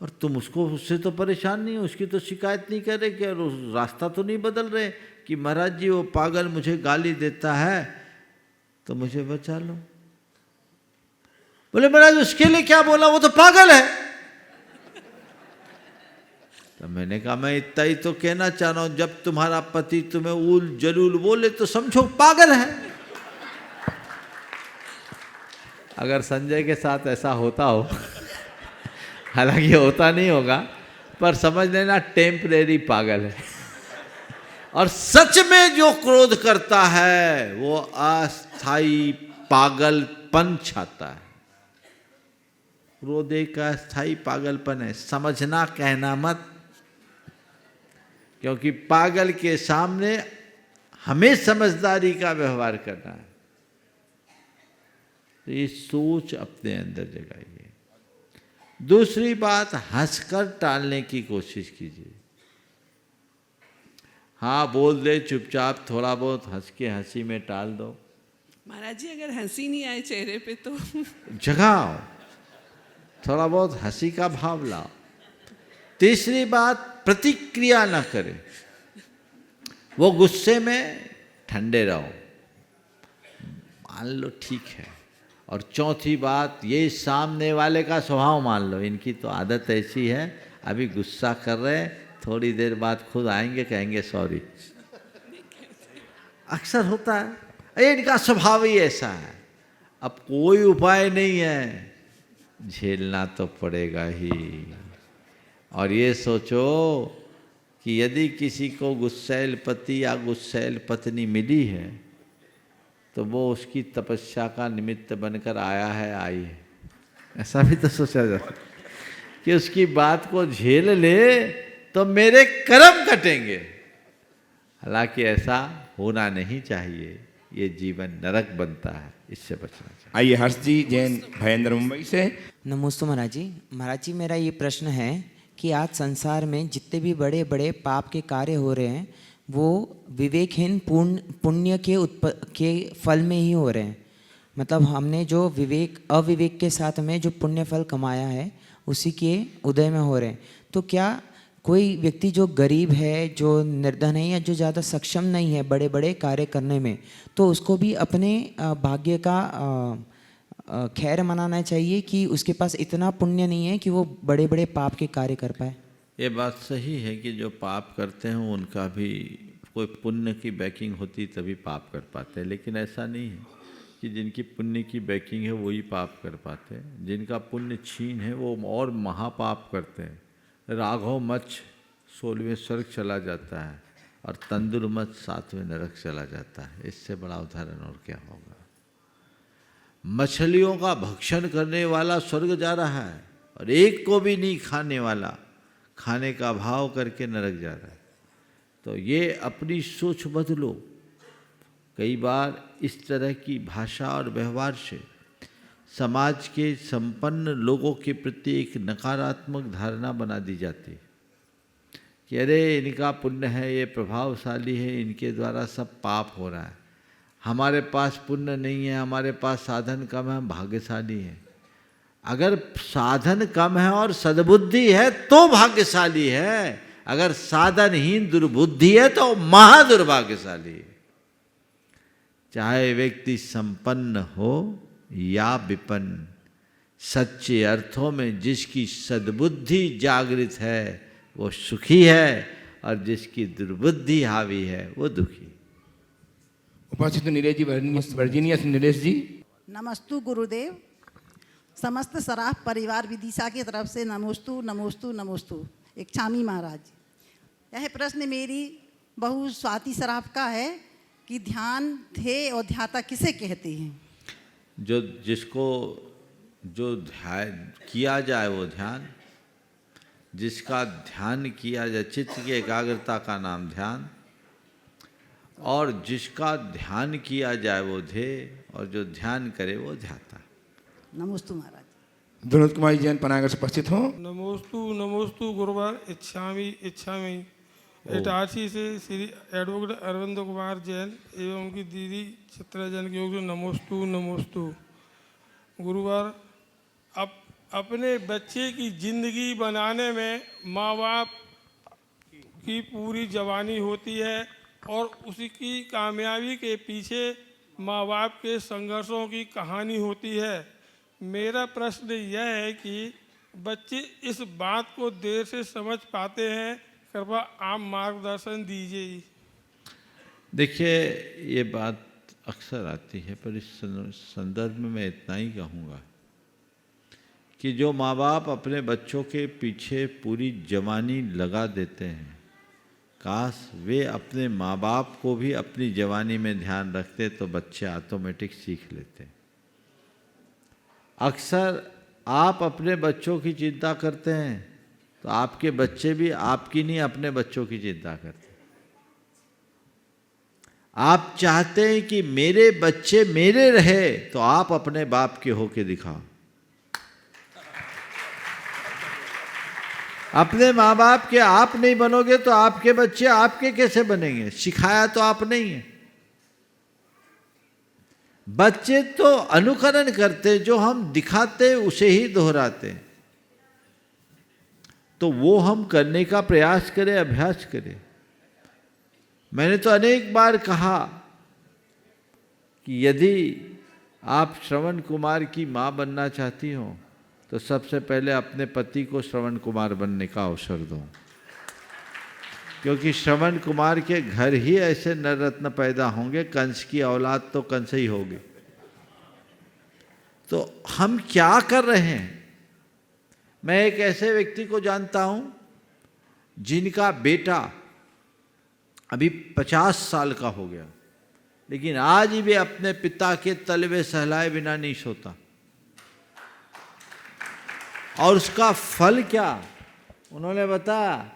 और तुम उसको, उससे तो परेशान नहीं हो, उसकी तो शिकायत नहीं कर रहे, क्या रास्ता तो नहीं बदल रहे कि महाराज जी वो पागल मुझे गाली देता है तो मुझे बचा लो? बोले महाराज उसके लिए क्या बोला, वो तो पागल है। तो मैंने कहा मैं इतना ही तो कहना चाह रहा हूं, जब तुम्हारा पति तुम्हें ऊल जलूल बोले तो समझो पागल है। अगर संजय के साथ ऐसा होता हो, हालांकि होता नहीं होगा, पर समझ लेना टेम्परेरी पागल है। और सच में जो क्रोध करता है वो अस्थाई पागलपन छाता है। क्रोध एक अस्थाई पागलपन है, समझना कहना मत, क्योंकि पागल के सामने हमें समझदारी का व्यवहार करना है। तो ये सोच अपने अंदर जगाइए। दूसरी बात, हंसकर टालने की कोशिश कीजिए। हाँ बोल दे चुपचाप, थोड़ा बहुत हंस के हंसी में टाल दो। महाराज जी अगर हंसी नहीं आए चेहरे पे तो जगाओ, थोड़ा बहुत हंसी का भाव लाओ। तीसरी बात, प्रतिक्रिया ना करें, वो गुस्से में ठंडे रहो, मान लो ठीक है। और चौथी बात, ये सामने वाले का स्वभाव मान लो, इनकी तो आदत ऐसी है, अभी गुस्सा कर रहे हैं, थोड़ी देर बाद खुद आएंगे कहेंगे सॉरी। अक्सर होता है, अरे इनका स्वभाव ही ऐसा है। अब कोई उपाय नहीं है, झेलना तो पड़ेगा ही। और ये सोचो कि यदि किसी को गुस्सैल पति या गुस्सैल पत्नी मिली है तो वो उसकी तपस्या का निमित्त बनकर आया है, आई है। ऐसा भी तो सोचा जाता कि उसकी बात को झेल ले तो मेरे कर्म कटेंगे। हालांकि ऐसा होना नहीं चाहिए, ये जीवन नरक बनता है, इससे बचना चाहिए। आइए हर्ष जी, जैन भयेंद्र मुंबई से। नमस्ते महाराज जी। महाराज जी मेरा ये प्रश्न है कि आज संसार में जितने भी बड़े बड़े पाप के कार्य हो रहे हैं वो विवेकहीन पुण्य के फल में ही हो रहे हैं। मतलब हमने जो अविवेक के साथ में जो पुण्य फल कमाया है उसी के उदय में हो रहे हैं। तो क्या कोई व्यक्ति जो गरीब है, जो निर्धन है या जो ज़्यादा सक्षम नहीं है बड़े बड़े कार्य करने में, तो उसको भी अपने भाग्य का खैर मनाना चाहिए कि उसके पास इतना पुण्य नहीं है कि वो बड़े बड़े पाप के कार्य कर पाए? ये बात सही है कि जो पाप करते हैं उनका भी कोई पुण्य की बैकिंग होती तभी पाप कर पाते हैं, लेकिन ऐसा नहीं है कि जिनकी पुण्य की बैकिंग है वही पाप कर पाते हैं। जिनका पुण्य छीन है वो और महापाप करते हैं। राघव मच्छ 16वें स्वर्ग चला जाता है और तंदुर मच्छ 7वें नरक चला जाता है। इससे बड़ा उदाहरण और क्या होगा। मछलियों का भक्षण करने वाला स्वर्ग जा रहा है और एक को भी नहीं खाने वाला खाने का भाव करके नरक जा रहा है। तो ये अपनी सोच बदलो। कई बार इस तरह की भाषा और व्यवहार से समाज के संपन्न लोगों के प्रति एक नकारात्मक धारणा बना दी जाती है कि अरे इनका पुण्य है, ये प्रभावशाली है, इनके द्वारा सब पाप हो रहा है। हमारे पास पुण्य नहीं है, हमारे पास साधन कम है, हम भाग्यशाली हैं। अगर साधन कम है और सद्बुद्धि है तो भाग्यशाली है, अगर साधनहीन दुर्बुद्धि है तो महादुर्भाग्यशाली है। चाहे व्यक्ति संपन्न हो या विपन्न, सच्चे अर्थों में जिसकी सद्बुद्धि जागृत है वो सुखी है और जिसकी दुर्बुद्धि हावी है वो दुखी। उपस्थित नीरज जी, वर्जीनिया से नीलेश जी। नमस्तु गुरुदेव। समस्त सराफ परिवार विदिशा की तरफ से नमोस्तु नमोस्तु नमोस्तु। इच्छामी महाराज, यह प्रश्न मेरी बहू स्वाति सराफ का है कि ध्यान, ध्येय और ध्याता किसे कहते हैं? जो ध्यान किया जाए वो ध्यान, जिसका ध्यान किया जाए, चित्त की एकाग्रता का नाम ध्यान, और जिसका ध्यान किया जाए वो ध्येय, और जो ध्यान करे वो ध्याता। नमोस्तु महाराज। विनोद कुमार जैन पनागर से उपस्थित हो। नमोस्तु नमोस्तु गुरुवार इच्छामी इच्छामी। इटारसी से श्री एडवोकेट अरविंद कुमार जैन एवं उनकी दीदी चित्रा जैन की ओर से नमोस्तु नमोस्तु। गुरुवार अपने बच्चे की जिंदगी बनाने में माँ बाप की पूरी जवानी होती है और उसकी कामयाबी के पीछे माँ बाप के संघर्षों की कहानी होती है। मेरा प्रश्न यह है कि बच्चे इस बात को देर से समझ पाते हैं, कृपया आप मार्गदर्शन दीजिए। देखिए, ये बात अक्सर आती है, पर इस संदर्भ में मैं इतना ही कहूँगा कि जो माँ बाप अपने बच्चों के पीछे पूरी जवानी लगा देते हैं, काश वे अपने माँ बाप को भी अपनी जवानी में ध्यान रखते तो बच्चे ऑटोमेटिक सीख लेते। अक्सर आप अपने बच्चों की चिंता करते हैं तो आपके बच्चे भी आपकी नहीं अपने बच्चों की चिंता करते। आप चाहते हैं कि मेरे बच्चे मेरे रहे तो आप अपने बाप के होके दिखाओ। अपने माँ बाप के आप नहीं बनोगे तो आपके बच्चे आपके कैसे बनेंगे? सिखाया तो आप नहीं है। बच्चे तो अनुकरण करते, जो हम दिखाते उसे ही दोहराते। तो वो हम करने का प्रयास करें, अभ्यास करें। मैंने तो अनेक बार कहा कि यदि आप श्रवण कुमार की माँ बनना चाहती हो तो सबसे पहले अपने पति को श्रवण कुमार बनने का अवसर दो, क्योंकि श्रवण कुमार के घर ही ऐसे नर रत्न पैदा होंगे। कंस की औलाद तो कंस ही होगी। तो हम क्या कर रहे हैं? मैं एक ऐसे व्यक्ति को जानता हूं जिनका बेटा अभी 50 साल का हो गया, लेकिन आज भी अपने पिता के तलवे सहलाए बिना नहीं सोता। और उसका फल क्या? उन्होंने बताया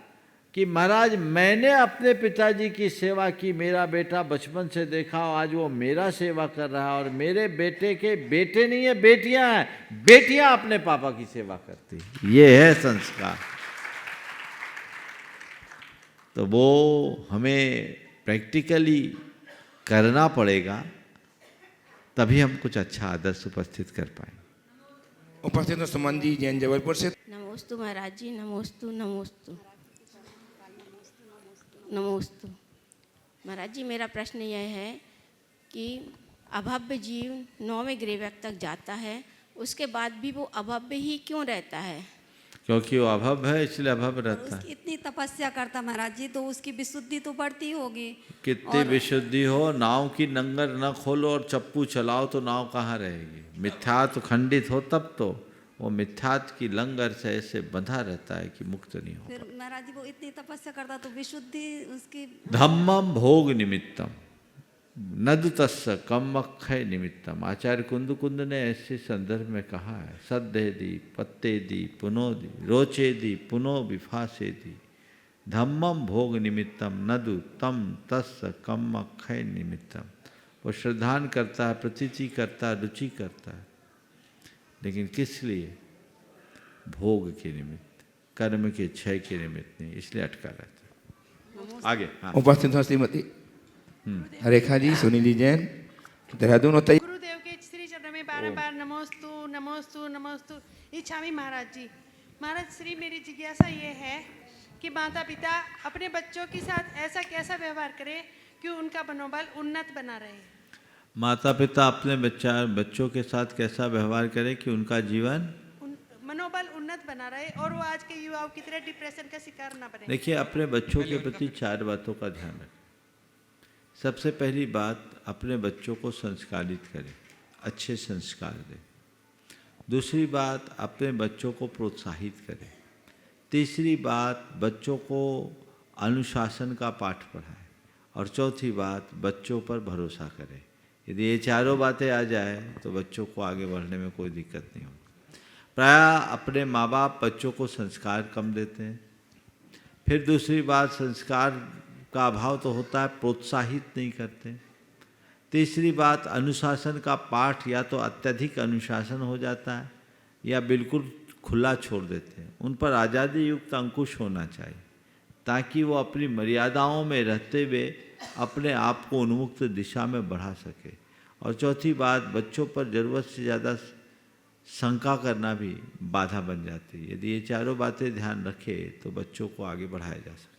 कि महाराज, मैंने अपने पिताजी की सेवा की, मेरा बेटा बचपन से देखा, आज वो मेरा सेवा कर रहा है। और मेरे बेटे के बेटे नहीं है, बेटियां हैं, बेटियां अपने पापा की सेवा करती। ये है संस्कार। तो वो हमें प्रैक्टिकली करना पड़ेगा, तभी हम कुछ अच्छा आदर्श उपस्थित कर पाएंगे। उपस्थित सुमन जी जैन जबलपुर से। नमोस्तु महाराज जी, नमोस्तु नमोस्तु नमोस्तु। महाराज जी, मेरा प्रश्न यह है कि अभव्य जीव 9वें ग्रेवक तक जाता है, उसके बाद भी वो अभव्य ही क्यों रहता है? क्योंकि वो अभव्य है, इसलिए अभव्य रहता है। इतनी तपस्या करता महाराज जी, तो उसकी विशुद्धि तो बढ़ती होगी। कितनी विशुद्धि हो, नाव की नंगर न खोलो और चप्पू चलाओ तो नाव कहाँ रहेगी? मिथ्यात्व खंडित हो तब तो वो मिथ्यात्व की लंगर से ऐसे बंधा रहता है कि मुक्त नहीं हो। फिर महाराज जी वो इतनी तपस्या करता तो विशुद्धि उसकी। धम्मम भोग निमित्तम नद तस्य कमक्षय निमित्तम। आचार्य कुंद ने ऐसे संदर्भ में कहा है, सद्देदी पत्तेदी पुनोदी रोचेदी पुनो विफासेदी धम्मम भोग निमित्तम नदु तम तस्य कमक्षय निमित्तम। वो श्रद्धान करता है, प्रतीति करता है, रुचि करता है, लेकिन किस लिए? भोग के निमित्त, कर्म के क्षय के निमित्त नहीं, इसलिए अटका रहता है। आगे हाँ। उपस्थित हो श्रीमती रेखा जी, सुनील जी जैन, देहरादून होता है। गुरुदेव के श्री चरण में बारंबार नमोस्तु नमोस्तु नमोस्तु इच्छामि महाराज जी। महाराज श्री मेरी जिज्ञासा ये है कि माता पिता अपने बच्चों के साथ ऐसा कैसा व्यवहार करें कि उनका मनोबल उन्नत बना रहे। माता पिता अपने बच्चों के साथ कैसा व्यवहार करें कि उनका जीवन मनोबल उन्नत बना रहे और वो आज के युवाओं की तरह डिप्रेशन का शिकार ना बने। देखिए, अपने बच्चों के प्रति 4 बातों का ध्यान रखें। सबसे पहली बात, अपने बच्चों को संस्कारित करें, अच्छे संस्कार दें। दूसरी बात, अपने बच्चों को प्रोत्साहित करें। तीसरी बात, बच्चों को अनुशासन का पाठ पढ़ाएं। और चौथी बात, बच्चों पर भरोसा करें। यदि ये चारों बातें आ जाए तो बच्चों को आगे बढ़ने में कोई दिक्कत नहीं होगी। प्रायः अपने माँ बाप बच्चों को संस्कार कम देते हैं। फिर दूसरी बात, संस्कार का अभाव तो होता है, प्रोत्साहित नहीं करते। तीसरी बात, अनुशासन का पाठ या तो अत्यधिक अनुशासन हो जाता है या बिल्कुल खुला छोड़ देते हैं। उन पर आज़ादी युक्त अंकुश होना चाहिए ताकि वो अपनी मर्यादाओं में रहते हुए अपने आप को उन्मुक्त दिशा में बढ़ा सके। और चौथी बात, बच्चों पर ज़रूरत से ज़्यादा शंका करना भी बाधा बन जाती है। यदि ये चारों बातें ध्यान रखे तो बच्चों को आगे बढ़ाया जा सकता है।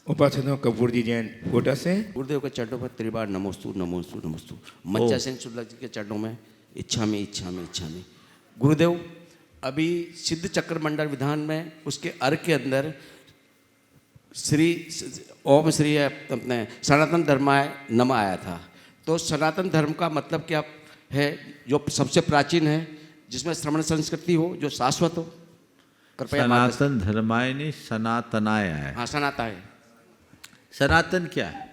उपासक कपूर जी जैन कोटा से। गुरुदेव के चरणों पर त्रिबार नमोस्तु नमोस्तु नमोस्तु। मच्चा सिंह शुक्ला जी के चरणों में इच्छामि इच्छामि इच्छामि। गुरुदेव, अभी सिद्ध चक्र मंडल विधान में उसके अर्घ के अंदर श्री ओम श्री अपने सनातन धर्माय नमः आया था। तो सनातन धर्म का मतलब क्या है? जो सबसे प्राचीन है, जिसमें श्रवण संस्कृति हो, जो शाश्वत हो। कृपया सनातन धर्माय नहीं, सनातनाय है। हाँ, सनातन है। सनातन क्या है?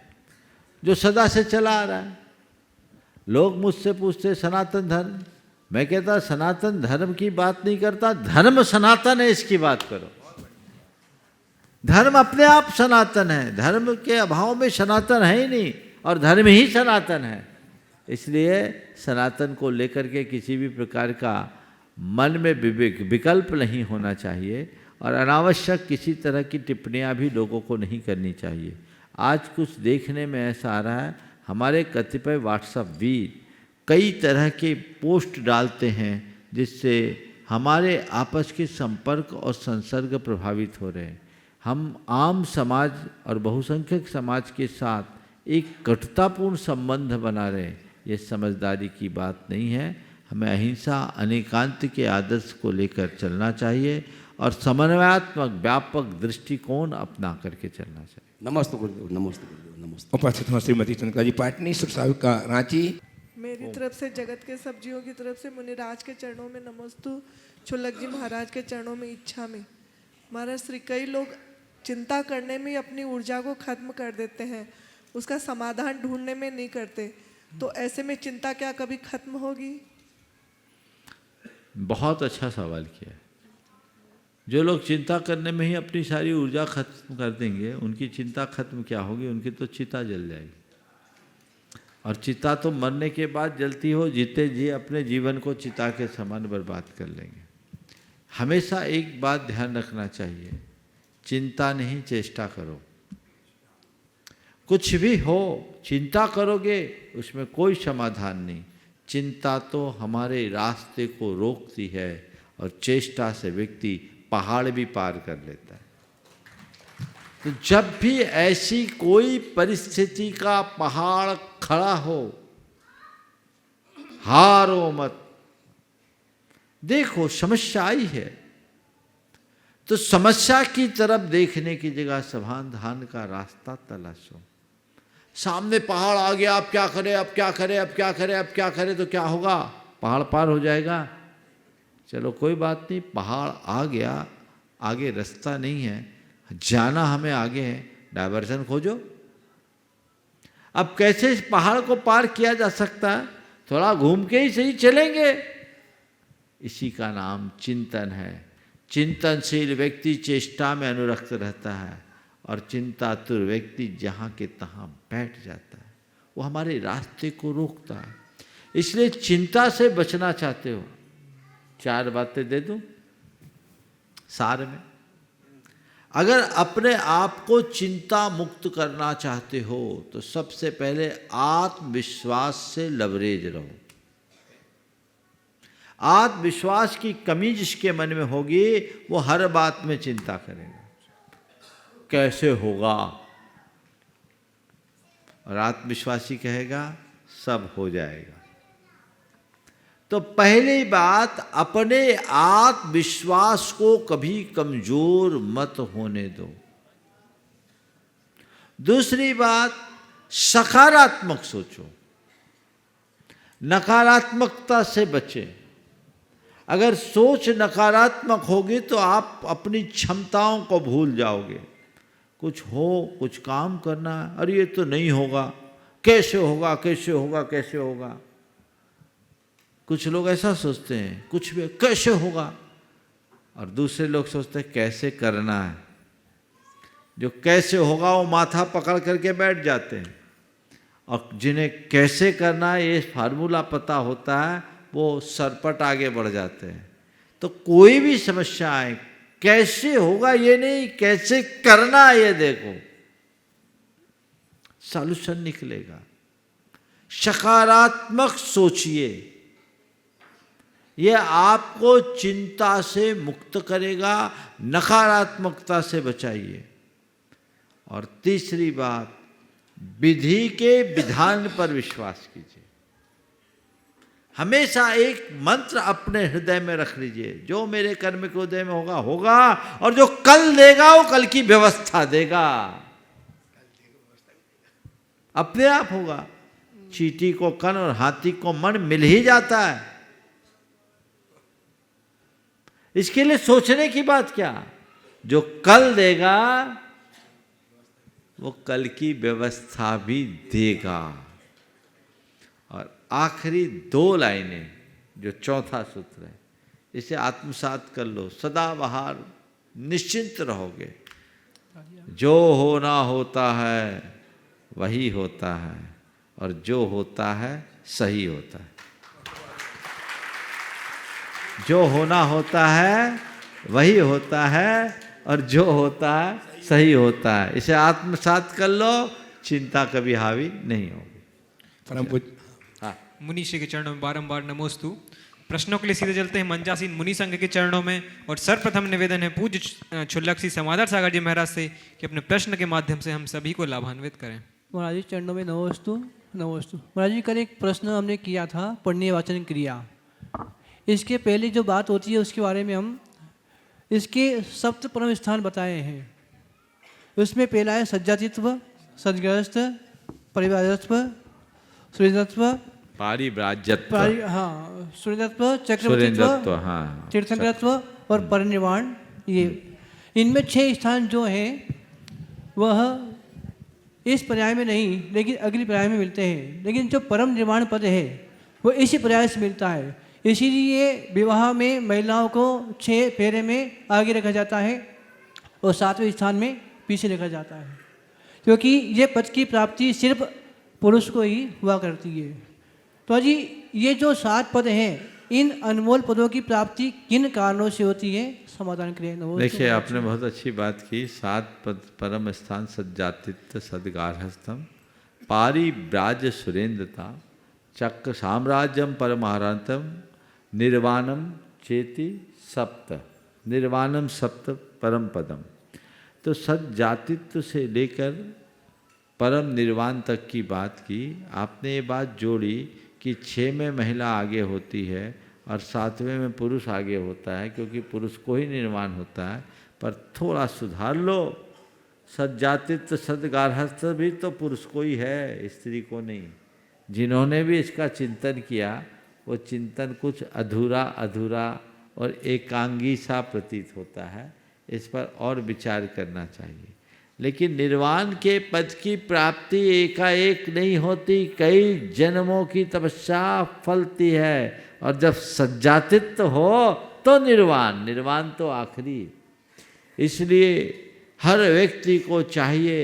जो सदा से चला आ रहा है। लोग मुझसे पूछते सनातन धर्म, मैं कहता सनातन धर्म की बात नहीं करता, धर्म सनातन है, इसकी बात करो। धर्म अपने आप सनातन है, धर्म के अभाव में सनातन है ही नहीं, और धर्म ही सनातन है। इसलिए सनातन को लेकर के किसी भी प्रकार का मन में विकल्प नहीं होना चाहिए और अनावश्यक किसी तरह की टिप्पणियां भी लोगों को नहीं करनी चाहिए। आज कुछ देखने में ऐसा आ रहा है, हमारे कतिपय व्हाट्सएप वीर कई तरह के पोस्ट डालते हैं जिससे हमारे आपस के संपर्क और संसर्ग प्रभावित हो रहे हैं। हम आम समाज और बहुसंख्यक समाज के साथ एक कटुतापूर्ण संबंध बना रहे हैं। ये समझदारी की बात नहीं है। हमें अहिंसा अनेकांत के आदर्श को लेकर चलना चाहिए और समन्वयात्मक व्यापक दृष्टिकोण अपना करके चलना चाहिए। नमस्ते गुरुदेव, नमस्ते गुरुदेव, नमस्ते। उपासक श्रीमती चंद्रिका जी पाटनी का रांची। मेरी तरफ से जगत के सब जीवों की तरफ से मुनिराज के चरणों में नमस्तु, छुल्लक जी महाराज के चरणों में इच्छा में। महाराज श्री, कई लोग चिंता करने में अपनी ऊर्जा को खत्म कर देते हैं, उसका समाधान ढूंढने में नहीं करते। तो ऐसे में चिंता क्या कभी खत्म होगी? बहुत अच्छा सवाल किया है। जो लोग चिंता करने में ही अपनी सारी ऊर्जा खत्म कर देंगे, उनकी चिंता खत्म क्या होगी? उनकी तो चिता जल जाएगी। और चिता तो मरने के बाद जलती हो, जीते जी अपने जीवन को चिता के समान बर्बाद कर लेंगे। हमेशा एक बात ध्यान रखना चाहिए, चिंता नहीं, चेष्टा करो। कुछ भी हो, चिंता करोगे उसमें कोई समाधान नहीं। चिंता तो हमारे रास्ते को रोकती है और चेष्टा से व्यक्ति पहाड़ भी पार कर लेता है। तो जब भी ऐसी कोई परिस्थिति का पहाड़ खड़ा हो, हारो मत। देखो समस्या आई है तो समस्या की तरफ देखने की जगह समाधान का रास्ता तलाशो। सामने पहाड़ आ गया, अब क्या करें, अब क्या करें, अब क्या करें, अब क्या करें, तो क्या होगा? पहाड़ पार हो जाएगा। चलो कोई बात नहीं, पहाड़ आ गया, आगे रास्ता नहीं है, जाना हमें आगे है, डायवर्जन खोजो। अब कैसे इस पहाड़ को पार किया जा सकता है? थोड़ा घूम के ही सही चलेंगे। इसी का नाम चिंतन है। चिंतनशील व्यक्ति चेष्टा में अनुरक्त रहता है और चिंतातुर व्यक्ति जहाँ के तहाँ बैठ जाता है। वो हमारे रास्ते को रोकता है। इसलिए चिंता से बचना चाहते हो, 4 बातें दे दूं सार में। अगर अपने आप को चिंता मुक्त करना चाहते हो तो सबसे पहले आत्मविश्वास से लबरेज रहो। आत्मविश्वास की कमी जिसके मन में होगी वो हर बात में चिंता करेगा, कैसे होगा। और आत्मविश्वासी कहेगा सब हो जाएगा। तो पहली बात, अपने आत्मविश्वास को कभी कमजोर मत होने दो। दूसरी बात, सकारात्मक सोचो, नकारात्मकता से बचें। अगर सोच नकारात्मक होगी तो आप अपनी क्षमताओं को भूल जाओगे। कुछ हो, कुछ काम करना है, अरे ये तो नहीं होगा, कैसे होगा, कैसे होगा, कैसे होगा। कुछ लोग ऐसा सोचते हैं, कुछ भी कैसे होगा, और दूसरे लोग सोचते हैं कैसे करना है। जो कैसे होगा वो माथा पकड़ करके बैठ जाते हैं, और जिन्हें कैसे करना है ये फार्मूला पता होता है वो सरपट आगे बढ़ जाते हैं। तो कोई भी समस्या आए, कैसे होगा ये नहीं, कैसे करना है ये देखो, सॉल्यूशन निकलेगा। सकारात्मक सोचिए, ये आपको चिंता से मुक्त करेगा, नकारात्मकता से बचाइए। और तीसरी बात, विधि के विधान पर विश्वास कीजिए। हमेशा एक मंत्र अपने हृदय में रख लीजिए, जो मेरे कर्म के उदय में होगा होगा, और जो कल देगा वो कल की व्यवस्था देगा, अपने आप होगा। चींटी को कन और हाथी को मन मिल ही जाता है। इसके लिए सोचने की बात क्या, जो कल देगा वो कल की व्यवस्था भी देगा। और आखिरी 2 लाइनें जो चौथा सूत्र है, इसे आत्मसात कर लो, सदाबहार निश्चिंत रहोगे। जो होना होता है वही होता है, और जो होता है सही होता है। जो होना होता है वही होता है, और जो होता है सही होता है। इसे आत्मसात कर लो, चिंता कभी हावी नहीं होगी। परम पूज्य मुनि श्री के चरणों में बारंबार नमोस्तु। प्रश्नों के लिए सीधे चलते हैं मंजासीन मुनि संघ के चरणों में। और सर्वप्रथम निवेदन है पूज्य क्षुल्लक श्री समादर सागर जी महाराज से कि अपने प्रश्न के माध्यम से हम सभी को लाभान्वित करें। महाराज जी चरणों में नमोस्तु नमोस्तु। महाराज जी कल एक प्रश्न हमने किया था, पढ़ने वाचन क्रिया। इसके पहले जो बात होती है उसके बारे में हम इसके सप्त परम स्थान बताए हैं। उसमें पहला है सज्जातित्व, सद्गृहस्थ, परिवारत्व, सुरेंद्रत्व, पारिव्राज्यत्व, हाँ सुरेंद्रत्व, चक्रवर्तीत्व, हाँ, तीर्थंकरत्व और परिनिर्वाण। ये इनमें 6 स्थान जो हैं वह इस पर्याय में नहीं लेकिन अगली पर्याय में मिलते हैं। लेकिन जो परम निर्वाण पद है वो इसी पर्याय से मिलता है। इसीलिए विवाह में महिलाओं को 6 फेरे में आगे रखा जाता है और 7वें स्थान में पीछे रखा जाता है, क्योंकि ये पद की प्राप्ति सिर्फ पुरुष को ही हुआ करती है। तो जी ये जो 7 पद हैं, इन अनमोल पदों की प्राप्ति किन कारणों से होती है, समाधान करें। देखिए आपने बहुत अच्छी बात की। 7 पद परम स्थान सज्जातित्व, सद्गार्हस्थम, पारिव्राज सुरेंद्रता, चक्र साम्राज्यम परमारांतम, निर्वाणम चेति सप्त, निर्वाणम सप्त परम पदम। तो सज्जातित्व से लेकर परम निर्वाण तक की बात की। आपने ये बात जोड़ी कि 6 में महिला आगे होती है और 7वें में पुरुष आगे होता है, क्योंकि पुरुष को ही निर्वाण होता है। पर थोड़ा सुधार लो, सज्जातित्व सद्गार्हस्थ भी तो पुरुष को ही है, स्त्री को नहीं। जिन्होंने भी इसका चिंतन किया वो चिंतन कुछ अधूरा अधूरा और एकांगी सा प्रतीत होता है। इस पर और विचार करना चाहिए। लेकिन निर्वाण के पद की प्राप्ति एकाएक नहीं होती, कई जन्मों की तपस्या फलती है। और जब सज्जातित्व हो तो निर्वाण, निर्वाण तो आखिरी। इसलिए हर व्यक्ति को चाहिए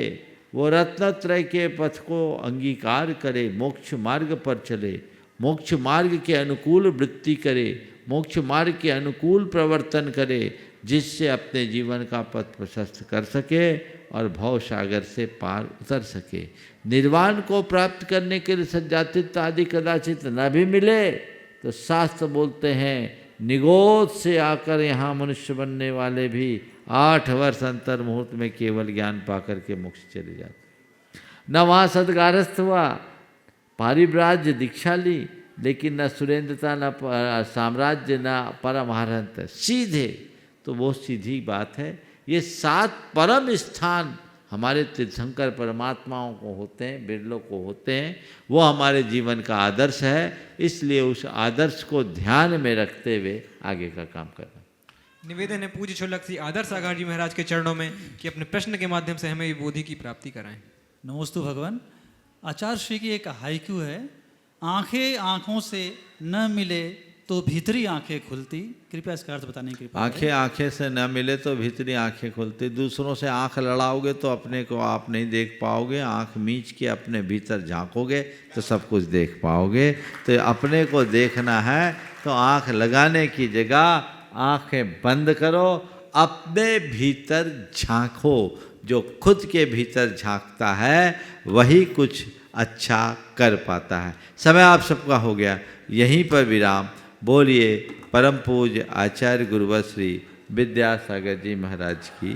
वो रत्नत्रय के पथ को अंगीकार करे, मोक्ष मार्ग पर चले, मोक्ष मार्ग के अनुकूल वृत्ति करे, मोक्ष मार्ग के अनुकूल प्रवर्तन करे, जिससे अपने जीवन का पथ प्रशस्त कर सके और भव सागर से पार उतर सके। निर्वाण को प्राप्त करने के लिए सज्जातित्व आदि कदाचित न भी मिले तो शास्त्र बोलते हैं निगोद से आकर यहाँ मनुष्य बनने वाले भी 8 वर्ष अंतर मुहूर्त में केवल ज्ञान पाकर के मोक्ष चले जाते। न वहाँ सदगारस्थ हुआ, पारिव्राज्य दीक्षा ली, लेकिन न सुरेंद्रता, न साम्राज्य, न परमहंस, सीधे। तो वो सीधी बात है। ये 7 परम स्थान हमारे तीर्थंकर परमात्माओं को होते हैं, बिरलों को होते हैं, वो हमारे जीवन का आदर्श है। इसलिए उस आदर्श को ध्यान में रखते हुए आगे का काम करना। निवेदन है पूज्य छोलक श्री आदर्श सागर जी महाराज के चरणों में कि अपने प्रश्न के माध्यम से हमें बोधि की प्राप्ति कराएं। नमोस्तु भगवान। आचार्य श्री की एक हाइकू है, आंखें आंखों से न मिले तो भीतरी आंखें खुलती। कृपया इसका अर्थ बताने की कृपा करें। आंखें आंखें से न मिले तो भीतरी आंखें खुलती। दूसरों से आंख लड़ाओगे तो अपने को आप नहीं देख पाओगे। आंख मींच के अपने भीतर झांकोगे तो सब कुछ देख पाओगे। तो अपने को देखना है तो आंख लगाने की जगह आंखें बंद करो, अपने भीतर झांको। जो खुद के भीतर झांकता है वही कुछ अच्छा कर पाता है। समय आप सबका हो गया, यहीं पर विराम। बोलिए परम पूज्य आचार्य गुरुवर श्री विद्यासागर जी महाराज की।